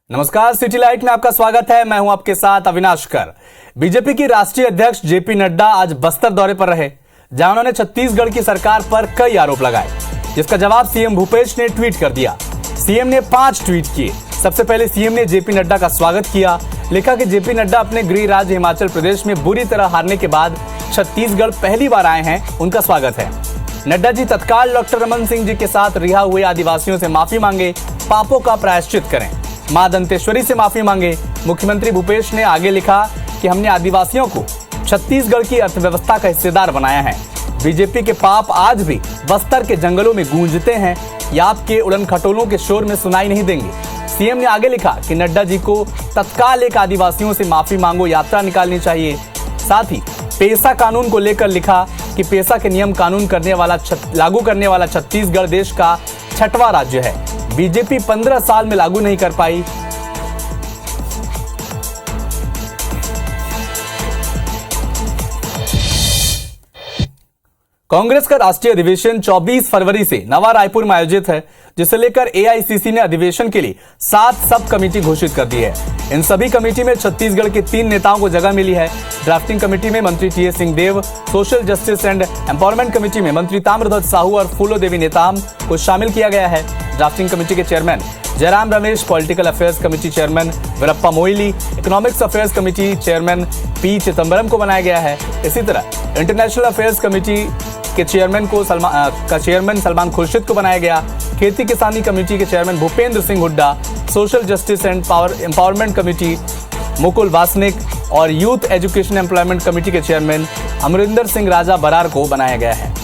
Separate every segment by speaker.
Speaker 1: नमस्कार, city light में आपका स्वागत है। मैं हूं आपके साथ अविनाश कर। बीजेपी की राष्ट्रीय अध्यक्ष जेपी नड्डा आज बस्तर दौरे पर रहे, जहां उन्होंने छत्तीसगढ़ की सरकार पर कई आरोप लगाए, जिसका जवाब सीएम भूपेश ने ट्वीट कर दिया। सीएम ने 5 ट्वीट किए। सबसे पहले सीएम ने जेपी नड्डा का स्वागत किया। लिखा कि जेपी नड्डा अपने गृह राज्य हिमाचल प्रदेश में बुरी तरह हारने के बाद छत्तीसगढ़ पहली बार आए हैं, उनका स्वागत है। नड्डा जी तत्काल डॉक्टर रमन सिंह जी के साथ रिहा हुए आदिवासियों से माफी मांगे, पापों का प्रायश्चित करें, मां दंतेश्वरी से माफी मांगे। मुख्यमंत्री भूपेश ने आगे लिखा कि हमने आदिवासियों को छत्तीसगढ़ की अर्थव्यवस्था का हिस्सेदार बनाया है। बीजेपी के पाप आज भी बस्तर के जंगलों में गूंजते हैं, या आपके उड़न खटोलों के शोर में सुनाई नहीं देंगे। सीएम ने आगे लिखा कि नड्डा जी को तत्काल एक आदिवासियों से माफी मांगो यात्रा निकालनी चाहिए। साथ ही पेसा कानून को लेकर लिखा कि पेसा के नियम कानून लागू करने वाला छत्तीसगढ़ देश का 6वां राज्य है। बीजेपी 15 साल में लागू नहीं कर पाई। कांग्रेस का राष्ट्रीय अधिवेशन 24 फरवरी से नवा रायपुर में आयोजित है, जिसे लेकर एआईसीसी ने अधिवेशन के लिए 7 सब कमेटी घोषित कर दी है। इन सभी कमेटी में छत्तीसगढ़ के 3 नेताओं को जगह मिली है। ड्राफ्टिंग कमेटी में मंत्री TS Singhdeo, social justice and empowerment committee में मंत्री ताम्रध्वज साहू और फूलो देवी नेताम को शामिल किया गया है। ड्राफ्टिंग कमेटी के chairman Jairam Ramesh, political affairs committee chairman Veerappa Moily, economics affairs committee chairman P Chidambaram को बनाया गया है। इसी तरह इंटरनेशनल अफेयर्स कमेटी के चेयरमैन सलमान खुर्शीद को बनाया गया। खेती किसानी कमेटी के chairman Bhupendra Singh Hooda, social justice and empowerment committee Mukul Wasnik और यूथ एजुकेशन एम्प्लॉयमेंट कमेटी के चेयरमैन अमरिंदर सिंह राजा बरार को बनाया गया है।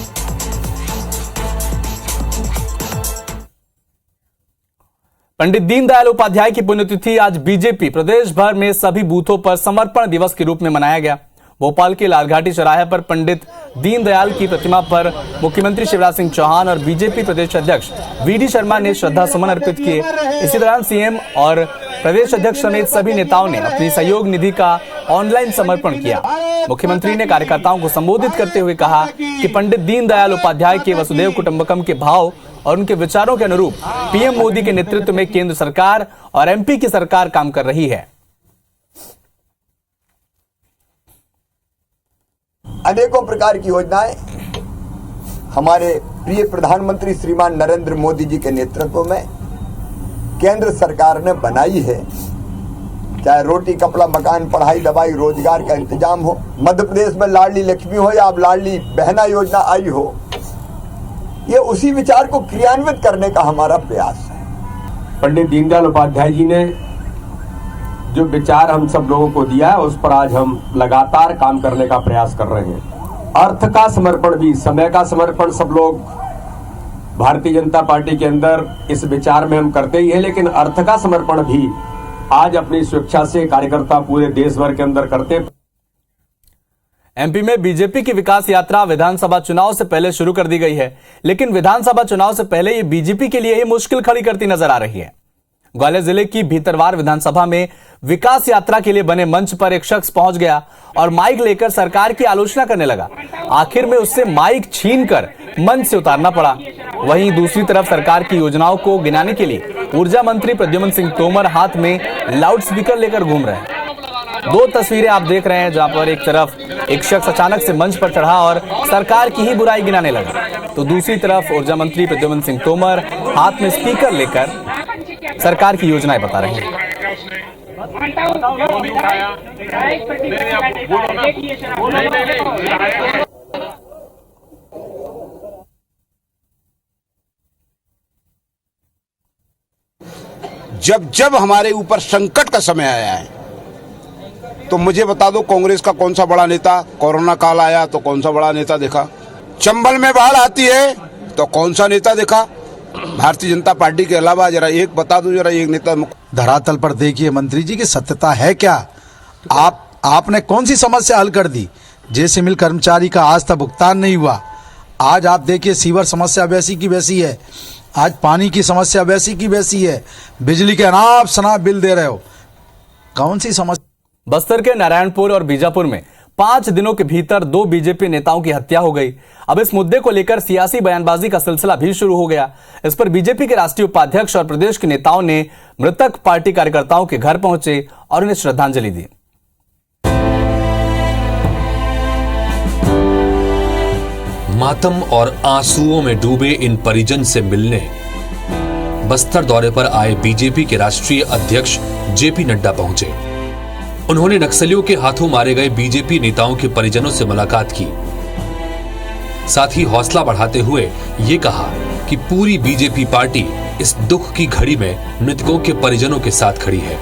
Speaker 1: पंडित दीनदयाल उपाध्याय की पुण्यतिथि आज बीजेपी प्रदेश भर में सभी बूथों पर समर्पण दिवस के रूप में मनाया गया। भोपाल के लालघाटी चौराहे पर पंडित दीनदयाल की प्रतिमा पर मुख्यमंत्री शिवराज सिंह चौहान और बीजेपी प्रदेश अध्यक्ष वीडी शर्मा ने श्रद्धा सुमन अर्पित किए। इसी दौरान सीएम और प्रदेश अध्यक्ष समेत सभी नेताओं ने अपनी सहयोग निधि का ऑनलाइन समर्पण किया। मुख्यमंत्री ने कार्यकर्ताओं को संबोधित करते हुए कहा कि पंडित दीनदयाल उपाध्याय के वसुधैव कुटुंबकम के भाव और उनके विचारों के अनुरूप पीएम मोदी के नेतृत्व में केंद्र सरकार और एमपी की सरकार काम कर रही है।
Speaker 2: अनेकों प्रकार की योजनाएं हमारे प्रिय प्रधानमंत्री श्रीमान नरेंद्र मोदी जी के नेतृत्व में केंद्र सरकार ने बनाई है। चाहे रोटी कपड़ा मकान पढ़ाई दवाई रोजगार का इंतजाम हो, मध्य प्रदेश में लाडली लक्ष्मी हो या अब लाडली बहना योजना आई हो, ये उसी विचार को क्रियान्वित करने का हमारा प्रयास है।
Speaker 3: पंडित दीनदयाल उपाध्याय जी ने जो विचार हम सब लोगों को दिया है, उस पर आज हम लगातार काम करने का प्रयास कर रहे हैं। अर्थ का समर्पण भी, समय का समर्पण सब लोग भारतीय जनता पार्टी के अंदर इस विचार में हम करते ही हैं, लेकिन अर्थ का समर्पण भी आज अपनी स्वेच्छा से कार्यकर्ता पूरे देश भर के अंदर करते हैं।
Speaker 1: एमपी में बीजेपी की विकास यात्रा विधानसभा चुनाव से पहले शुरू कर दी गई है, लेकिन विधानसभा चुनाव से पहले ये बीजेपी के लिए ही मुश्किल खड़ी करती नजर आ रही है। ग्वालियर जिले की भीतरवार विधानसभा में विकास यात्रा के लिए बने मंच पर एक शख्स पहुंच गया और माइक लेकर सरकार की आलोचना करने लगा। आखिर में उससे माइक छीनकर मंच से उतारना पड़ा। वहीं दूसरी तरफ सरकार की योजनाओं को गिनाने के लिए ऊर्जा मंत्री प्रद्युम्न सिंह तोमर हाथ में लाउड स्पीकर लेकर घूम रहे हैं। 2 तस्वीरें आप देख रहे हैं, जहां पर एक तरफ एक शख्स अचानक से मंच पर चढ़ा और सरकार की ही बुराई गिनाने लगा, तो दूसरी तरफ ऊर्जा मंत्री प्रद्युम्न सिंह तोमर हाथ में स्पीकर लेकर सरकार की योजनाएं बता रहे हैं।
Speaker 4: जब हमारे ऊपर संकट का समय आया है, तो मुझे बता दो कांग्रेस का कौन सा बड़ा नेता, कोरोना काल आया तो कौन सा बड़ा नेता देखा, चंबल में बाढ़ आती है तो कौन सा नेता देखा, भारतीय जनता पार्टी के अलावा जरा एक बता दो, जरा एक नेता।
Speaker 5: धरातल पर देखिए मंत्री जी की सत्यता है क्या? आपने कौन सी समस्या हल कर दी? जैसे मिल कर्मचारी का आज तक भुगतान नहीं हुआ। आज आप देखिए सीवर समस्या वैसी की वैसी है, आज पानी की समस्या वैसी की वैसी है, बिजली के अनाप शनाप बिल दे रहे हो, कौन सी समस्या?
Speaker 1: बस्तर के नारायणपुर और बीजापुर में 5 दिनों के भीतर 2 बीजेपी नेताओं की हत्या हो गई। अब इस मुद्दे को लेकर सियासी बयानबाजी का सिलसिला भी शुरू हो गया। इस पर बीजेपी के राष्ट्रीय उपाध्यक्ष और प्रदेश के नेताओं ने मृतक पार्टी कार्यकर्ताओं के घर पहुंचे और उन्हें श्रद्धांजलि दी।
Speaker 6: मातम और आंसुओं में डूबे इन परिजन से मिलने बस्तर दौरे पर आए बीजेपी के राष्ट्रीय अध्यक्ष जेपी नड्डा पहुंचे। उन्होंने नक्सलियों के हाथों मारे गए बीजेपी नेताओं के परिजनों से मुलाकात की। साथ ही हौसला बढ़ाते हुए ये कहा कि पूरी बीजेपी पार्टी इस दुख की घड़ी में मृतकों के परिजनों के साथ खड़ी है।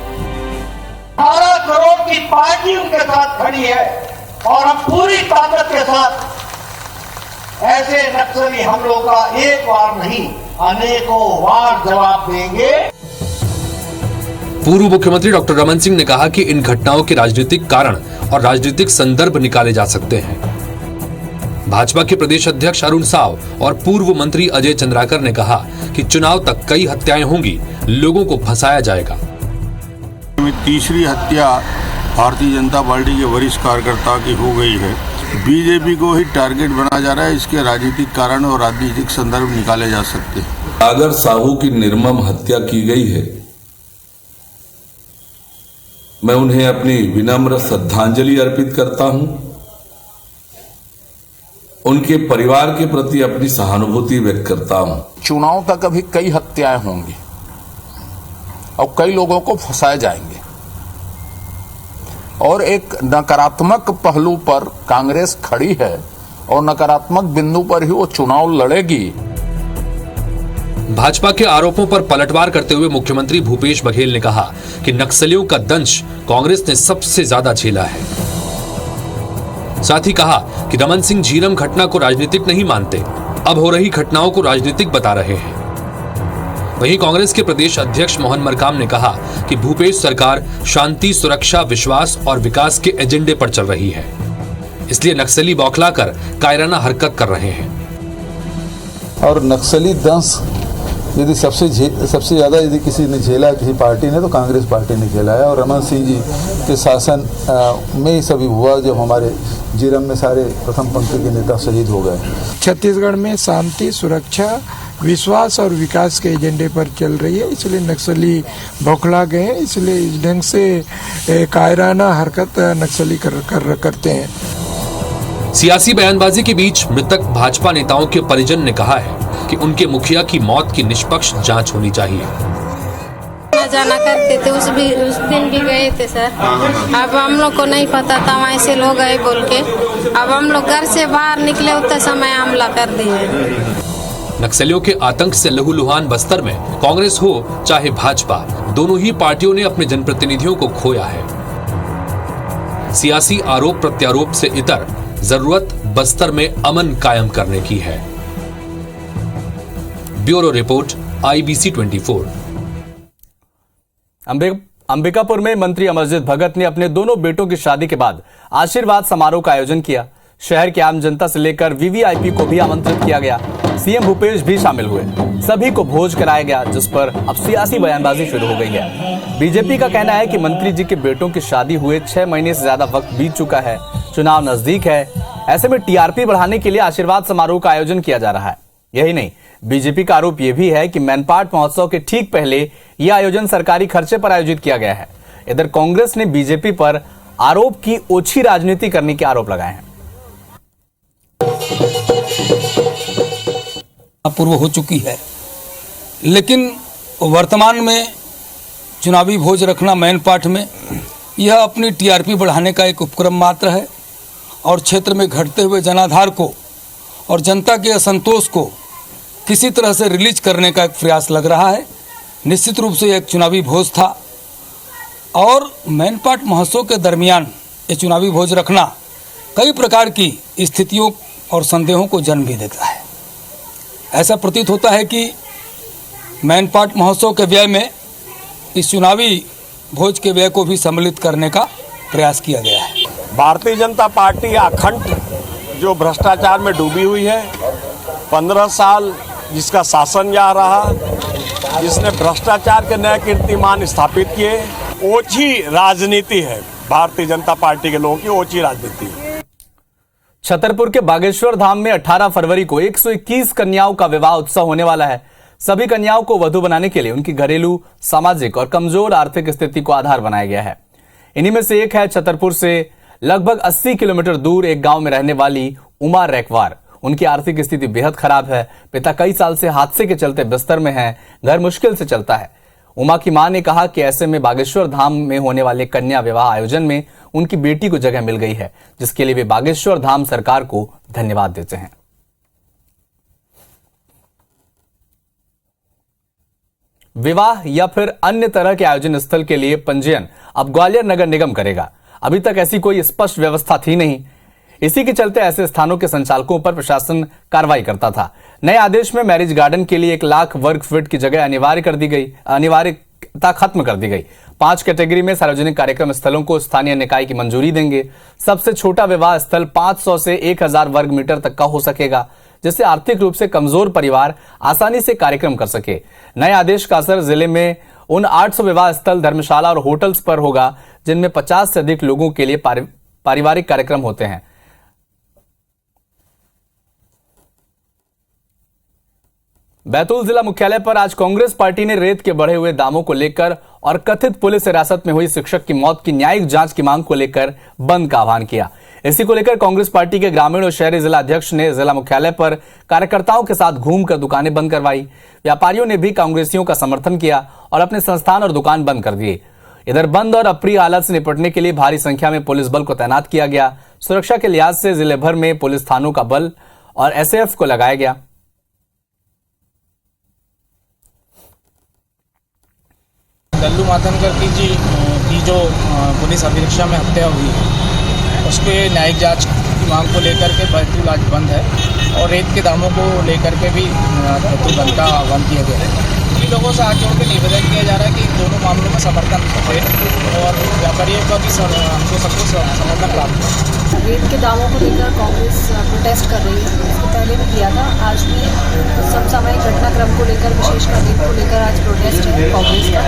Speaker 7: 12 करोड़ की पार्टी उनके साथ खड़ी है और हम पूरी ताकत के साथ ऐसे नक्सली हमलों का एक बार नहीं अनेकों बार जवाब देंगे।
Speaker 6: पूर्व मुख्यमंत्री डॉक्टर रमन सिंह ने कहा कि इन घटनाओं के राजनीतिक कारण और राजनीतिक संदर्भ निकाले जा सकते हैं। भाजपा के प्रदेश अध्यक्ष अरुण साव और पूर्व मंत्री अजय चंद्राकर ने कहा कि चुनाव तक कई हत्याएं होंगी, लोगों को फंसाया जाएगा।
Speaker 8: तीसरी हत्या भारतीय जनता पार्टी के वरिष्ठ कार्यकर्ता की हो गई है। बीजेपी को ही टारगेट बनाया जा रहा है। इसके राजनीतिक कारण और राजनीतिक संदर्भ निकाले जा सकते हैं।
Speaker 9: सागर साहू की निर्मम हत्या की गई है। मैं उन्हें अपनी विनम्र श्रद्धांजलि अर्पित करता हूं। उनके परिवार के प्रति अपनी सहानुभूति व्यक्त करता हूं।
Speaker 10: चुनाव तक अभी कई हत्याएं होंगी और कई लोगों को फंसाए जाएंगे और एक नकारात्मक पहलू पर कांग्रेस खड़ी है और नकारात्मक बिंदु पर ही वो चुनाव लड़ेगी।
Speaker 6: भाजपा के आरोपों पर पलटवार करते हुए मुख्यमंत्री भूपेश बघेल ने कहा कि नक्सलियों का दंश कांग्रेस ने सबसे ज्यादा झेला है। साथ ही कहा कि रमन सिंह झीरम घटना को राजनीतिक नहीं मानते, अब हो रही घटनाओं को राजनीतिक बता रहे हैं। वहीं कांग्रेस के प्रदेश अध्यक्ष मोहन मरकाम ने कहा कि भूपेश सरकार शांति, सुरक्षा, विश्वास और विकास के एजेंडे पर चल रही है, इसलिए नक्सली बौखलाकर कायराना हरकत कर रहे हैं।
Speaker 11: और नक्सली दंश यदि सबसे ज्यादा यदि किसी ने झेला, किसी पार्टी ने, तो कांग्रेस पार्टी ने झेला है। और रमन सिंह जी के शासन में ही सभी हुआ जब हमारे जीरम में सारे प्रथम पंक्ति के नेता शहीद हो गए।
Speaker 12: छत्तीसगढ़ में शांति, सुरक्षा, विश्वास और विकास के एजेंडे पर चल रही है, इसलिए नक्सली बौखला गए हैं। इसलिए इस ढंग से कायराना हरकत नक्सली करते हैं।
Speaker 6: सियासी बयानबाजी के बीच मृतक भाजपा नेताओं के परिजन ने कहा है कि उनके मुखिया की मौत की निष्पक्ष जांच होनी चाहिए।
Speaker 13: जाना करते थे, उस दिन भी गए थे सर। अब हम लोग को नहीं पता था, वहाँ से लोग गए बोल के। अब हम लोग घर से बाहर निकले उतने समय हमला कर दिए।
Speaker 6: नक्सलियों के आतंक से लहूलुहान बस्तर में कांग्रेस हो चाहे भाजपा, दोनों ही पार्टियों ने अपने जनप्रतिनिधियों को खोया है। सियासी आरोप प्रत्यारोप से इतर जरूरत बस्तर में अमन कायम करने की है। Bureau report, IBC 24।
Speaker 1: अंबिकापुर में मंत्री अमरजीत भगत ने अपने दोनों बेटों की शादी के बाद आशीर्वाद समारोह का आयोजन किया। शहर की आम जनता से लेकर VVIP को भी आमंत्रित किया गया। सीएम भूपेश भी शामिल हुए। सभी को भोज कराया गया, जिस पर अब सियासी बयानबाजी शुरू हो गई है। बीजेपी का कहना है कि मंत्री जी के बेटों की शादी हुए 6 महीने से ज्यादा वक्त बीत चुका है, चुनाव नजदीक है, ऐसे में TRP बढ़ाने के लिए आशीर्वाद समारोह का आयोजन किया जा रहा है। यही नहीं, बीजेपी का आरोप यह भी है कि मैनपाट महोत्सव के ठीक पहले यह आयोजन सरकारी खर्चे पर आयोजित किया गया है। इधर कांग्रेस ने बीजेपी पर आरोप की ओछी राजनीति करने के आरोप लगाए हैं।
Speaker 14: पूर्व हो चुकी है, लेकिन वर्तमान में चुनावी भोज रखना मैनपाट में यह अपनी TRP बढ़ाने का एक उपक्रम मात्र है और क्षेत्र में घटते हुए जनाधार को और जनता के असंतोष को किसी तरह से रिलीज करने का एक प्रयास लग रहा है। निश्चित रूप से एक चुनावी भोज था और मैनपाट महोत्सव के दरमियान ये चुनावी भोज रखना कई प्रकार की स्थितियों और संदेहों को जन्म भी देता है। ऐसा प्रतीत होता है कि मैनपाट महोत्सव के व्यय में इस चुनावी भोज के व्यय को भी सम्मिलित करने का प्रयास किया गया है।
Speaker 15: भारतीय जनता पार्टी अखंड जो भ्रष्टाचार में डूबी हुई है, 15 साल जिसका शासन जा रहा, जिसने भ्रष्टाचार के नए कीर्तिमान स्थापित किए, ओछी राजनीति है। भारतीय जनता पार्टी के लोगों की ओछी राजनीति है।
Speaker 1: छतरपुर के बागेश्वर धाम में 18 फरवरी को 121 कन्याओं का विवाह उत्सव होने वाला है। सभी कन्याओं को वधू बनाने के लिए उनकी घरेलू, सामाजिक और कमजोर आर्थिक स्थिति को आधार बनाया गया है। इन्हीं में से एक है छतरपुर से लगभग 80 किलोमीटर दूर एक गांव में रहने वाली उमा रैकवार। उनकी आर्थिक स्थिति बेहद खराब है। पिता कई साल से हादसे के चलते बिस्तर में हैं। घर मुश्किल से चलता है। उमा की मां ने कहा कि ऐसे में बागेश्वर धाम में होने वाले कन्या विवाह आयोजन में उनकी बेटी को जगह मिल गई है, जिसके लिए वे बागेश्वर धाम सरकार को धन्यवाद देते हैं। विवाह या फिर अन्य तरह के आयोजन स्थल के लिए पंजीयन अब ग्वालियर नगर निगम करेगा। अभी तक ऐसी कोई स्पष्ट व्यवस्था थी नहीं। इसी के चलते ऐसे स्थानों के संचालकों पर प्रशासन कार्रवाई करता था। नए आदेश में मैरिज गार्डन के लिए 1 लाख वर्ग फीट की जगह अनिवार्यता खत्म कर दी गई। 5 कैटेगरी में सार्वजनिक कार्यक्रम स्थलों को स्थानीय निकाय की मंजूरी देंगे। सबसे छोटा विवाह स्थल 500 से 1000 वर्ग मीटर तक का हो सकेगा, जिससे आर्थिक रूप से कमजोर परिवार आसानी से कार्यक्रम कर सके। नए आदेश का असर जिले में उन 800 विवाह स्थल, धर्मशाला और होटल्स पर होगा जिनमें 50 से अधिक लोगों के लिए पारिवारिक कार्यक्रम होते हैं। बैतूल जिला मुख्यालय पर आज कांग्रेस पार्टी ने रेत के बढ़े हुए दामों को लेकर और कथित पुलिस हिरासत में हुई शिक्षक की मौत की न्यायिक जांच की मांग को लेकर बंद का आह्वान किया। इसी को लेकर कांग्रेस पार्टी के ग्रामीण और शहरी जिला अध्यक्ष ने जिला मुख्यालय पर कार्यकर्ताओं के साथ घूमकर दुकानें बंद करवाई। व्यापारियों ने भी कांग्रेसियों का समर्थन किया और अपने संस्थान और दुकान बंद कर दिए। इधर बंद और अप्रिय हालत से निपटने के लिए भारी संख्या में पुलिस बल को तैनात किया गया। सुरक्षा के लिहाज से जिले भर में पुलिस थानों का बल और एसएएफ को लगाया गया।
Speaker 16: लल्लू माथनकर जी की जो पुलिस अभिरक्षा में हत्या हुई है, उसके न्यायिक जांच की मांग को लेकर के बैतूल आज बंद है और रेत के दामों को लेकर के भी बैतूल बंद का आह्वान किया गया है। इन लोगों से हाथ जोड़ के निवेदन किया जा रहा है कि इन दोनों मामलों में समर्थन करें और व्यापारियों का भी हमको सबको समर्थन प्राप्त है।
Speaker 17: रेत के दामों को लेकर कांग्रेस प्रोटेस्ट कर रही है। इसको पहले भी किया था। आज भी समसामयिक घटनाक्रम को लेकर, विशेषकर रेत को लेकर आज प्रोटेस्ट है कांग्रेस का।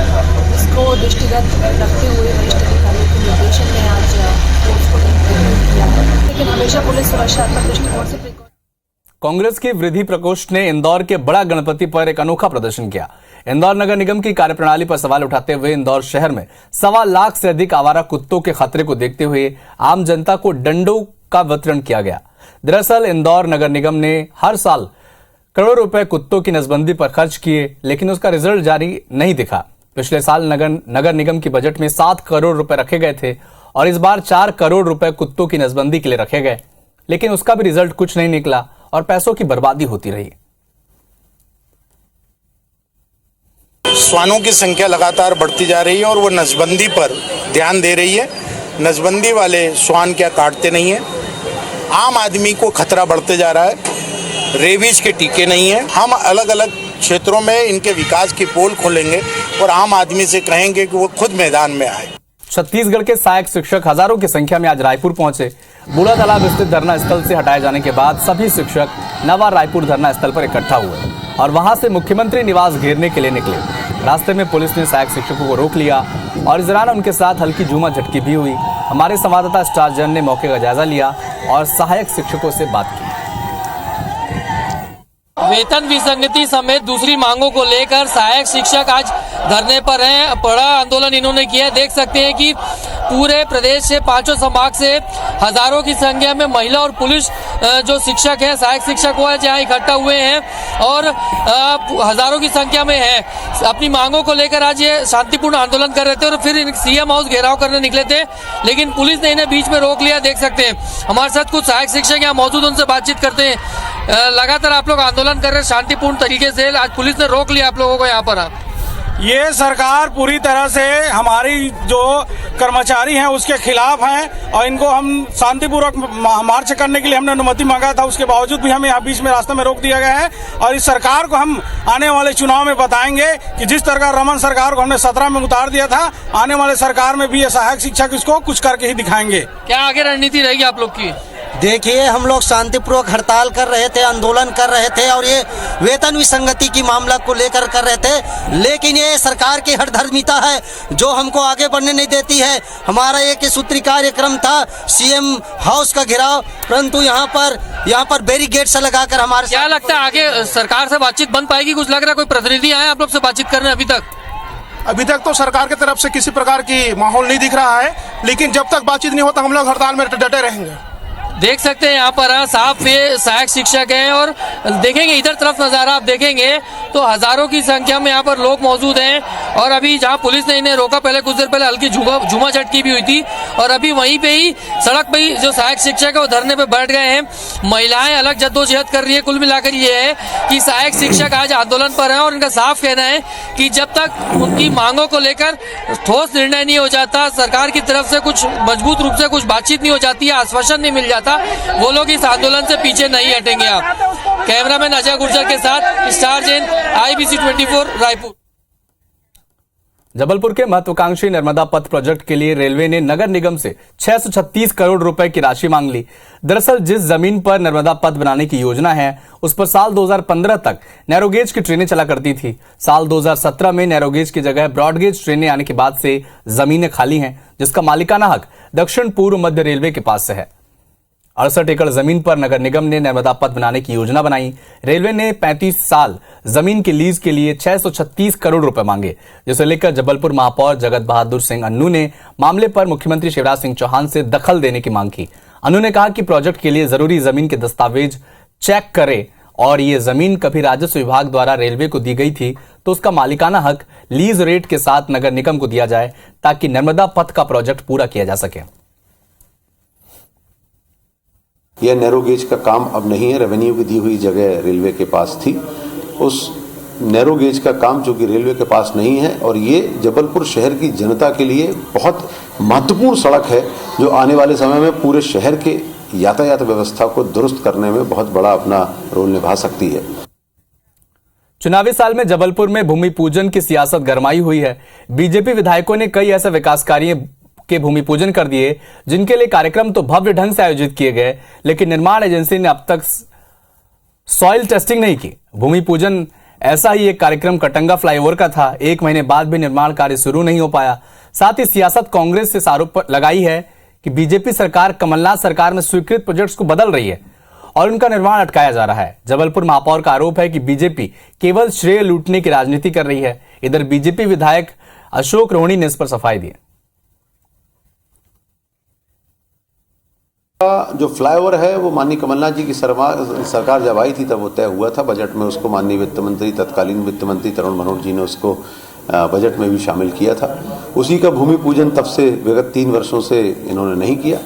Speaker 17: इसको दृष्टिगत रखते हुए वरिष्ठ अधिकारियों के निर्देशन में आज उसको किया है। लेकिन हमेशा पुलिस सुरक्षात्मक दृष्टिकोण से
Speaker 1: कांग्रेस की वृद्धि प्रकोष्ठ ने इंदौर के बड़ा गणपति पर एक अनोखा प्रदर्शन किया। इंदौर नगर निगम की कार्यप्रणाली पर सवाल उठाते हुए इंदौर शहर में 1.25 लाख से अधिक आवारा कुत्तों के खतरे को देखते हुए आम जनता को डंडों का वितरण किया गया। दरअसल इंदौर नगर निगम ने हर साल करोड़ों रुपए कुत्तों की नसबंदी पर खर्च किए, लेकिन उसका रिजल्ट जारी नहीं दिखा। पिछले साल नगर निगम की बजट में 7 करोड़ रुपए रखे गए थे और इस बार 4 करोड़ रुपए कुत्तों की नसबंदी के लिए रखे गए, लेकिन उसका भी रिजल्ट कुछ नहीं निकला और पैसों की बर्बादी होती रही।
Speaker 18: श्वानों की संख्या लगातार बढ़ती जा रही है और वो नसबंदी पर ध्यान दे रही है। नसबंदी वाले श्वान क्या काटते नहीं है। आम आदमी को खतरा बढ़ते जा रहा है। रेबीज के टीके नहीं है। हम अलग अलग क्षेत्रों में इनके विकास की पोल खोलेंगे और आम आदमी से कहेंगे कि वो खुद मैदान में आए।
Speaker 1: छत्तीसगढ़ के सहायक शिक्षक हजारों की संख्या में आज रायपुर पहुंचे। बूढ़ा तालाब स्थित धरना स्थल से हटाए जाने के बाद सभी शिक्षक नवा रायपुर धरना स्थल पर इकट्ठा हुए और वहां से मुख्यमंत्री निवास घेरने के लिए निकले। रास्ते में पुलिस ने सहायक शिक्षकों को रोक लिया और इस दौरान उनके साथ हल्की झूमा झटकी भी हुई। हमारे संवाददाता स्टार जन ने मौके का जायजा लिया और सहायक शिक्षकों से बात की।
Speaker 19: वेतन विसंगति समेत दूसरी मांगों को लेकर सहायक शिक्षक आज धरने पर हैं। बड़ा आंदोलन इन्होंने किया। देख सकते हैं कि पूरे प्रदेश से 5 संभाग से हजारों की संख्या में महिला और पुरुष जो शिक्षक हैं, सहायक शिक्षक वो है, जहाँ इकट्ठा हुए हैं और हजारों की संख्या में है। अपनी मांगों को लेकर आज ये शांतिपूर्ण आंदोलन कर रहे थे और फिर सीएम हाउस घेराव करने निकले थे, लेकिन पुलिस ने इन्हें बीच में रोक लिया। देख सकते हैं हमारे साथ कुछ सहायक शिक्षक यहाँ मौजूद, उनसे बातचीत करते हैं। लगातार आप लोग आंदोलन कर रहे हैं शांतिपूर्ण तरीके से, आज पुलिस ने रोक लिया आप लोगों को यहाँ पर।
Speaker 20: ये सरकार पूरी तरह से हमारी जो कर्मचारी हैं उसके खिलाफ हैं और इनको हम शांतिपूर्वक मार्च करने के लिए हमने अनुमति मांगा था। उसके बावजूद भी हमें यहाँ बीच में रास्ते में रोक दिया गया है और इस सरकार को हम आने वाले चुनाव में बताएंगे कि जिस तरह रमन सरकार को हमने 17 में उतार दिया था, आने वाले सरकार में भी ये सहायक शिक्षक इसको कुछ करके ही दिखाएंगे।
Speaker 19: क्या आगे रणनीति रहेगी आप लोग की?
Speaker 21: देखिए, हम लोग शांतिपूर्वक हड़ताल कर रहे थे, आंदोलन कर रहे थे और ये वेतन विसंगति की मामला को लेकर कर रहे थे, लेकिन ये सरकार की हठधर्मिता है जो हमको आगे बढ़ने नहीं देती है। हमारा एक सूत्री कार्यक्रम था सीएम हाउस का घेराव, परंतु यहाँ पर बैरिकेड से लगाकर हमारे
Speaker 19: क्या लगता है आगे सरकार से बातचीत बन पाएगी? कुछ लग रहा है कोई प्रतिनिधि आए आप लोग से बातचीत करने? अभी तक
Speaker 22: तो सरकार की तरफ से किसी प्रकार की माहौल नहीं दिख रहा है, लेकिन जब तक बातचीत नहीं होता हम लोग हड़ताल में डटे रहेंगे।
Speaker 19: देख सकते हैं यहाँ पर साफ ये सहायक शिक्षक हैं और देखेंगे इधर तरफ नज़ारा आप देखेंगे तो हजारों की संख्या में यहाँ पर लोग मौजूद हैं। और अभी जहाँ पुलिस ने इन्हें रोका, पहले कुछ देर पहले हल्की झूमा झटकी भी हुई थी और अभी वहीं पे ही सड़क पे ही जो सहायक शिक्षक है वो धरने पे बैठ गए हैं। महिलाएं अलग जद्दोजहद कर रही है। कुल मिलाकर ये है कि सहायक शिक्षक आज आंदोलन पर हैं और इनका साफ कहना है कि जब तक उनकी मांगों को लेकर ठोस निर्णय नहीं हो जाता, सरकार की तरफ से कुछ मजबूत रूप से कुछ बातचीत नहीं हो जाती है, आश्वासन नहीं मिल जाता, वो लोग इस आंदोलन से पीछे नहीं हटेंगे। आप कैमरामैन अजय गुर्जर के साथ स्टार जैन, IBC 24 रायपुर।
Speaker 1: जबलपुर के महत्वाकांक्षी नर्मदा पथ प्रोजेक्ट के लिए रेलवे ने नगर निगम से 636 करोड़ रुपए की राशि मांग ली। दरअसल जिस जमीन पर नर्मदा पथ बनाने की योजना है उस पर साल 2015 तक नैरोगेज की ट्रेनें चला करती थी। साल 2017 में नैरोगेज की जगह ब्रॉडगेज ट्रेनें आने के बाद से जमीनें खाली हैं, जिसका मालिकाना हक दक्षिण पूर्व मध्य रेलवे के पास से है। 68 एकड़ जमीन पर नगर निगम ने नर्मदा पथ बनाने की योजना बनाई। रेलवे ने 35 साल जमीन के लीज के लिए 636 करोड़ रुपए मांगे, जिसे लेकर जबलपुर महापौर जगत बहादुर सिंह अन्नू ने मामले पर मुख्यमंत्री शिवराज सिंह चौहान से दखल देने की मांग की। अन्नू ने कहा कि प्रोजेक्ट के लिए जरूरी जमीन के दस्तावेज चेक करे और ये जमीन कभी राजस्व विभाग द्वारा रेलवे को दी गई थी तो उसका मालिकाना हक लीज रेट के साथ नगर निगम को दिया जाए ताकि नर्मदा पथ का प्रोजेक्ट पूरा किया जा सके।
Speaker 23: यह नैरोगेज का काम अब नहीं है, रेवेन्यू की दी हुई जगह रेलवे के पास थी। उस नैरोगेज का काम जो कि रेलवे के पास नहीं है और ये जबलपुर शहर की जनता के लिए बहुत महत्वपूर्ण सड़क है जो आने वाले समय में पूरे शहर के यातायात व्यवस्था को दुरुस्त करने में बहुत बड़ा अपना रोल निभा सकती है।
Speaker 1: चुनावी साल में जबलपुर में भूमि पूजन की सियासत गरमाई हुई है। बीजेपी विधायकों ने कई ऐसे विकास कार्य के भूमि पूजन कर दिए जिनके लिए कार्यक्रम तो भव्य ढंग से आयोजित किए गए, लेकिन निर्माण एजेंसी ने अब तक सॉइल टेस्टिंग नहीं की। भूमि पूजन ऐसा ही एक कार्यक्रम कटंगा फ्लाईओवर का था। 1 महीने बाद भी निर्माण कार्य शुरू नहीं हो पाया। साथ ही सियासत कांग्रेस से आरोप लगाई है कि बीजेपी सरकार कमलनाथ सरकार में स्वीकृत प्रोजेक्ट्स को बदल रही है और उनका निर्माण अटकाया जा रहा है। जबलपुर महापौर का आरोप है कि बीजेपी केवल श्रेय लूटने की राजनीति कर रही है। इधर बीजेपी विधायक अशोक रोहणी ने इस पर सफाई दी।
Speaker 23: जो फ्लाईओवर है वो माननीय कमलनाथ जी की सरकार जब आई थी तब वो तय हुआ था। बजट में उसको माननीय वित्त मंत्री, तत्कालीन वित्त मंत्री तरुण मनोहर जी ने उसको बजट में भी शामिल किया था। उसी का भूमि पूजन तब से विगत 3 वर्षों से इन्होंने नहीं किया,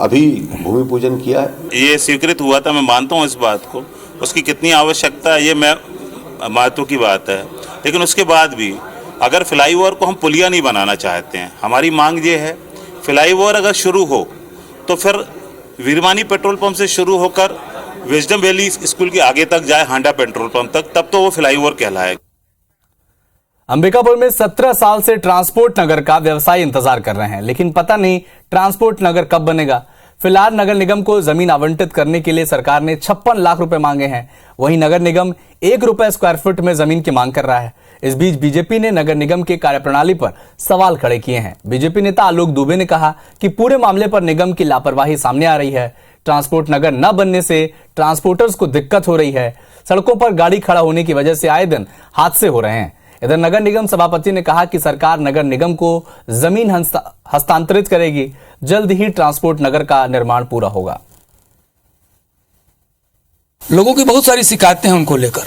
Speaker 23: अभी भूमि पूजन किया है।
Speaker 24: ये स्वीकृत हुआ था, मैं मानता हूँ इस बात को, उसकी कितनी आवश्यकता है ये मैं महत्व की बात है, लेकिन उसके बाद भी अगर फ्लाईओवर को हम पुलिया नहीं बनाना चाहते हैं, हमारी मांग ये है फ्लाईओवर अगर शुरू हो तो फिर वीरवानी पेट्रोल पंप से शुरू होकर विजडम वैली स्कूल के आगे तक जाए, हांडा पेट्रोल पंप तक, तब तो वो फ्लाईओवर कहलाएगा।
Speaker 1: अंबिकापुर में 17 साल से ट्रांसपोर्ट नगर का व्यवसायी इंतजार कर रहे हैं, लेकिन पता नहीं ट्रांसपोर्ट नगर कब बनेगा। फिलहाल नगर निगम को जमीन आवंटित करने के लिए सरकार ने 56 लाख रुपए मांगे हैं। वहीं नगर निगम 1 रुपए स्क्वायर फुट में जमीन की मांग कर रहा है। इस बीच बीजेपी ने नगर निगम के कार्यप्रणाली पर सवाल खड़े किए हैं। बीजेपी नेता आलोक दुबे ने कहा कि पूरे मामले पर निगम की लापरवाही सामने आ रही है। ट्रांसपोर्ट नगर न बनने से ट्रांसपोर्टर्स को दिक्कत हो रही है। सड़कों पर गाड़ी खड़ा होने की वजह से आए दिन हादसे हो रहे हैं। इधर नगर निगम सभापति ने कहा कि सरकार नगर निगम को जमीन हस्तांतरित करेगी। जल्द ही ट्रांसपोर्ट नगर का निर्माण पूरा होगा।
Speaker 14: लोगों की बहुत सारी शिकायतें हैं उनको लेकर,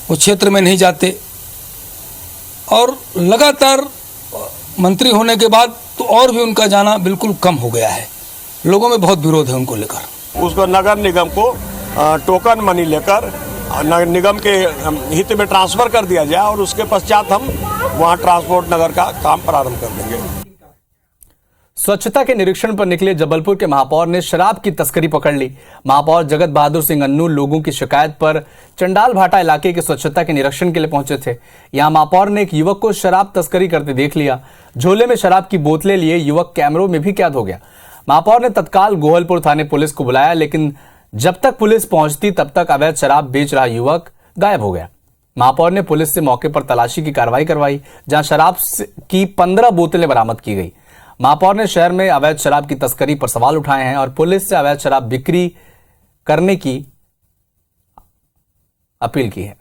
Speaker 14: वो क्षेत्र में नहीं जाते और लगातार मंत्री होने के बाद तो और भी उनका जाना बिल्कुल कम हो गया है। लोगों में बहुत विरोध है उनको लेकर।
Speaker 15: उसको नगर निगम को टोकन मनी लेकर नगर निगम के हित में ट्रांसफर कर दिया जाए और उसके पश्चात हम वहां ट्रांसपोर्ट नगर का काम प्रारंभ कर देंगे।
Speaker 1: स्वच्छता के निरीक्षण पर निकले जबलपुर के महापौर ने शराब की तस्करी पकड़ ली। महापौर जगत बहादुर सिंह अन्नू लोगों की शिकायत पर चंडाल भाटा इलाके की स्वच्छता के निरीक्षण के लिए पहुंचे थे। यहां महापौर ने एक युवक को शराब तस्करी करते देख लिया। झोले में शराब की बोतलें लिए युवक कैमरों में भी कैद हो गया। महापौर ने तत्काल गोहलपुर थाने पुलिस को बुलाया, लेकिन जब तक पुलिस पहुंचती तब तक अवैध शराब बेच रहा युवक गायब हो गया। महापौर ने पुलिस से मौके पर तलाशी की कार्रवाई करवाई, जहां शराब की 15 बोतलें बरामद की गई। महापौर ने शहर में अवैध शराब की तस्करी पर सवाल उठाए हैं और पुलिस से अवैध शराब बिक्री करने की अपील की है।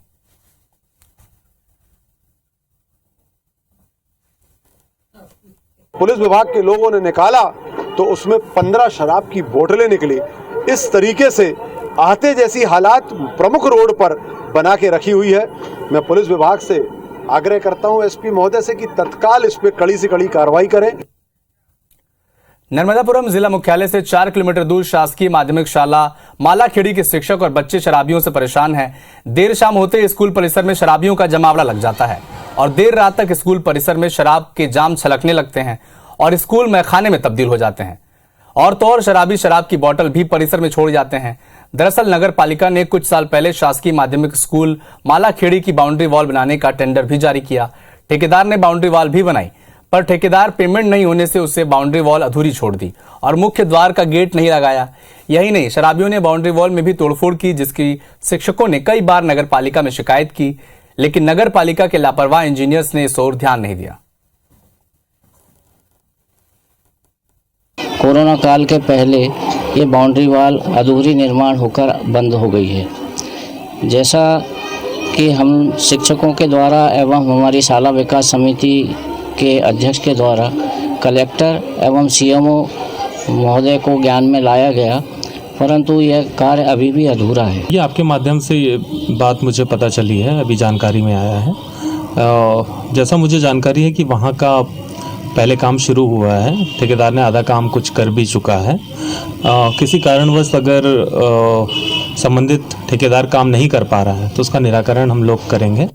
Speaker 2: पुलिस विभाग के लोगों ने निकाला तो उसमें 15 शराब की बोतलें निकली। इस तरीके से आहते जैसी हालात प्रमुख रोड पर बना के रखी हुई है। मैं पुलिस विभाग से आग्रह करता हूं एसपी महोदय से कि तत्काल इस पे कड़ी से कड़ी कार्रवाई करें।
Speaker 1: नर्मदापुरम जिला मुख्यालय से 4 किलोमीटर दूर शासकीय माध्यमिक शाला मालाखेड़ी के शिक्षक और बच्चे शराबियों से परेशान हैं। देर शाम होते स्कूल परिसर में शराबियों का जमावड़ा लग जाता है और देर रात तक स्कूल परिसर में शराब के जाम छलकने लगते हैं और स्कूल मैखाने में तब्दील हो जाते हैं। और तो और शराबी शराब की बोतल भी परिसर में छोड़ जाते हैं। दरअसल नगर पालिका ने कुछ साल पहले शासकीय माध्यमिक स्कूल मालाखेड़ी की बाउंड्री वॉल बनाने का टेंडर भी जारी किया। ठेकेदार ने बाउंड्री वॉल भी बनाई, पर ठेकेदार पेमेंट नहीं होने से उसे बाउंड्री वॉल अधूरी छोड़ दी और मुख्य द्वार का गेट नहीं लगाया। यही नहीं, शराबियों ने बाउंड्री वॉल में भी तोड़फोड़ की, जिसकी शिक्षकों ने कई बार नगर पालिका में शिकायत की, लेकिन नगर पालिका के लापरवाह इंजीनियर्स ने इस ओर ध्यान नहीं दिया।
Speaker 3: कोरोना काल के पहले ये बाउंड्री वॉल अधूरी निर्माण होकर बंद हो गई है। जैसा कि हम शिक्षकों के द्वारा एवं हमारी शाला विकास समिति के अध्यक्ष के द्वारा कलेक्टर एवं सीएमओ महोदय को ज्ञान में लाया गया, परंतु यह कार्य अभी भी अधूरा है।
Speaker 4: ये आपके माध्यम से ये बात मुझे पता चली है, अभी जानकारी में आया है। जैसा मुझे जानकारी है कि वहाँ का पहले काम शुरू हुआ है, ठेकेदार ने आधा काम कुछ कर भी चुका है। किसी कारणवश अगर संबंधित ठेकेदार काम नहीं कर पा रहा है तो उसका निराकरण हम लोग करेंगे।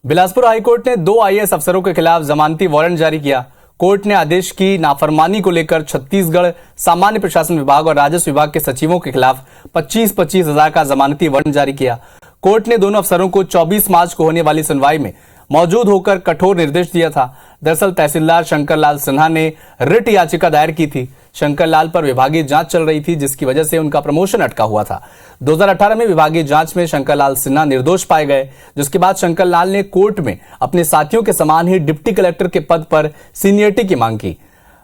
Speaker 1: बिलासपुर हाईकोर्ट ने 2 IAS अफसरों के खिलाफ जमानती वारंट जारी किया। कोर्ट ने आदेश की नाफरमानी को लेकर छत्तीसगढ़ सामान्य प्रशासन विभाग और राजस्व विभाग के सचिवों के खिलाफ 25-25 हजार का जमानती वारंट जारी किया। कोर्ट ने दोनों अफसरों को 24 मार्च को होने वाली सुनवाई में मौजूद होकर कठोर निर्देश दिया था। दरअसल तहसीलदार शंकर लाल सिन्हा ने रिट याचिका दायर की थी। शंकर लाल पर विभागीय जांच चल रही थी, जिसकी वजह से उनका प्रमोशन अटका हुआ था। 2018 में विभागीय जांच में शंकर लाल सिन्हा निर्दोष पाए गए, जिसके बाद शंकर लाल ने कोर्ट में अपने साथियों के समान ही डिप्टी कलेक्टर के पद पर सीनियरिटी की मांग की।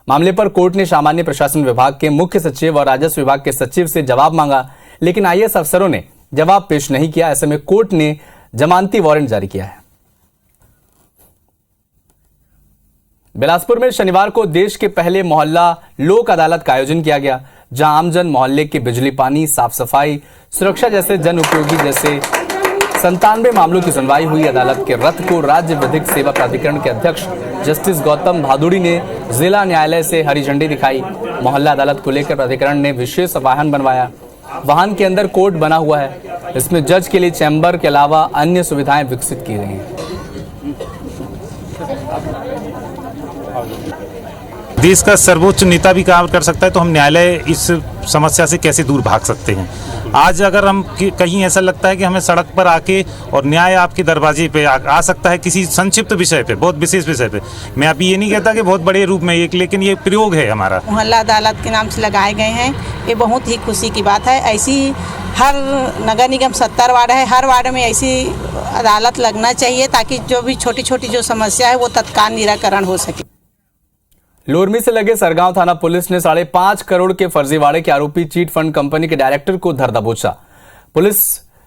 Speaker 1: मामले पर कोर्ट ने सामान्य प्रशासन विभाग के मुख्य सचिव और राजस्व विभाग के सचिव से जवाब मांगा, लेकिन IAS अफसरों ने जवाब पेश नहीं किया। ऐसे में कोर्ट ने जमानती वारंट जारी किया है। बिलासपुर में शनिवार को देश के पहले मोहल्ला लोक अदालत का आयोजन किया गया, जहां आमजन मोहल्ले के बिजली, पानी, साफ सफाई, सुरक्षा जैसे जन उपयोगी जैसे 97 मामलों की सुनवाई हुई। अदालत के रथ को राज्य विधिक सेवा प्राधिकरण के अध्यक्ष जस्टिस गौतम भादुड़ी ने जिला न्यायालय से हरी झंडी दिखाई। मोहल्ला अदालत को लेकर प्राधिकरण ने विशेष वाहन बनवाया। वाहन के अंदर कोर्ट बना हुआ है। इसमें जज के लिए चैम्बर के अलावा अन्य सुविधाएं विकसित की गई हैं।
Speaker 5: देश का सर्वोच्च नेता भी काम कर सकता है, तो हम न्यायालय इस समस्या से कैसे दूर भाग सकते हैं। आज अगर हम कहीं ऐसा लगता है कि हमें सड़क पर आके और न्याय आपके दरवाजे पे आ सकता है किसी संक्षिप्त विषय पे, बहुत विशेष विषय पे, मैं अभी ये नहीं कहता कि बहुत बड़े रूप में एक, लेकिन ये प्रयोग है हमारा।
Speaker 25: मोहल्ला अदालत के नाम से लगाए गए हैं, ये बहुत ही खुशी की बात है। ऐसी हर नगर निगम 70 वार्ड है, हर वार्ड में ऐसी अदालत लगना चाहिए ताकि जो भी छोटी छोटी जो समस्या है वो तत्काल निराकरण हो सके।
Speaker 1: लोरमी से लगे सरगांव थाना पुलिस ने 5.5 करोड़ के फर्जीवाड़े के आरोपी चीट फंड कंपनी के डायरेक्टर को धर दबोचा। पुलिस